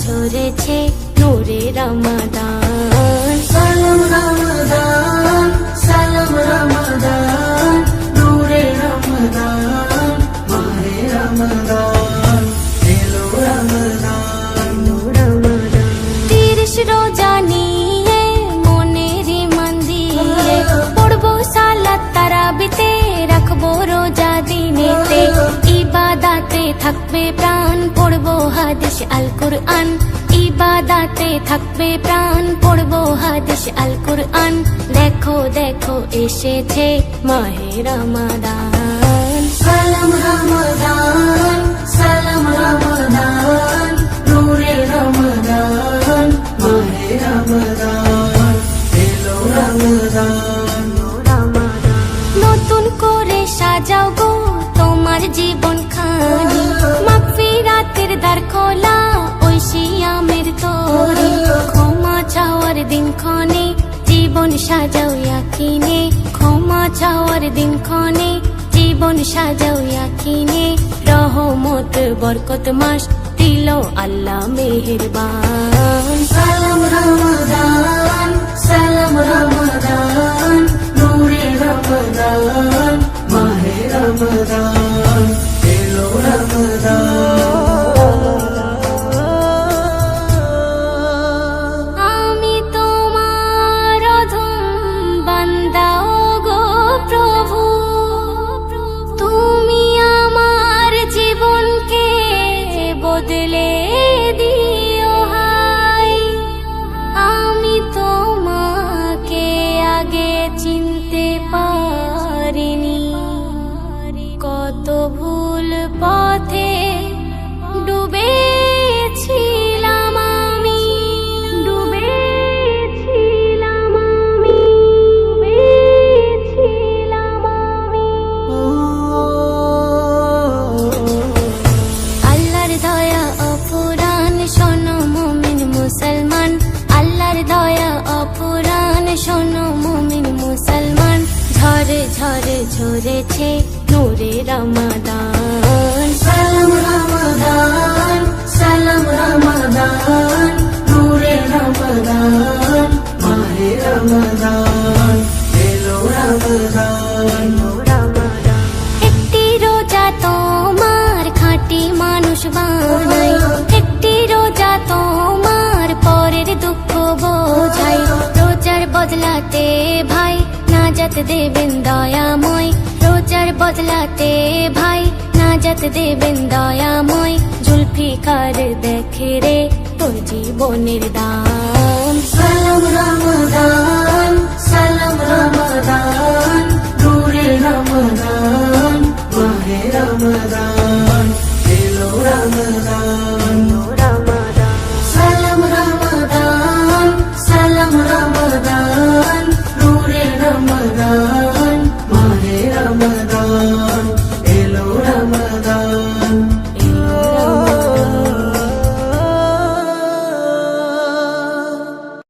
ঝরেছে নূরে রমাদান। সালাম রমাদান, সালাম রমাদান, নূরে রমাদান, মাহে রমাদান, এলো রমাদান। 30 রোজা নিয়ে মনের মন দিয়ে পড়বো সালাত তারাবিতে, রাখবো রোজা দিনেতে, ইবাদাতে থাকবে প্রাণ, পড়বো হাদিস আল কুরআন, ইবাদাতে থাকবে প্রাণ, পড়বো হাদিস আল কুরআন। দেখো দেখো এসেছে মাহে রমাদান। সালাম রমাদান, সালাম রমাদান, নূরে রমাদান, মাহে রমাদান, এলো রমাদান। নতুন করে সাজাও গো তোমার জীবন খানি, মাগফিরাতের দ্বার খোলা ওই সিয়ামের তরি, ক্ষমা চাওয়ার দিন ক্ষণে জীবন সাজাও ইয়াকিনে, ক্ষমা চাওয়ার দিন ক্ষণে জীবন সাজাও ইয়াকিনে, রহমত বরকত মাস দিল আল্লাহ মেহেরবান। সালাম রমাদান, সালাম রমাদান, নূরে রমাদান, মাহে রমাদান, এলো রমাদান। আমি তোমার অধম বান্দা গো প্রভু, তুমি আমার জীবনকে বদলে দিও হাই। আমি তোমাকে আগে চিনতে পারিনি, কত ভুল পথে ডুবেছিলাম আমি, ডুবেছিলাম আমি, ডুবেছিলাম আমি। আল্লাহর দয়া অফুরান শোনো মুমিন মুসলমান, আল্লাহর দয়া অফুরান শোনো মুমিন মুসলমান। ঝরে ঝরে ঝরেছে নূরে রমাদান। সালাম রমাদান, সালাম রমাদান, নূরে রমাদান, মাহে রমাদান, এলো রমাদান। একটি রোজা তোমার খাঁটি মানুষ বানাই, একটি রোজা তোমার পরের দুঃখ বোঝাই, রোজার বদলাতে ভাই নাজাত দেবেন দয়াময়, রোজার বদলাতে ভাই নাজাত দেবেন দয়াময়। জুলফিকার দেখে রে তোর জীবনের দাম। সালাম রমাদান, সালাম রমাদান, নূরে রমাদান, মাহে রমাদান, এলো রমাদান।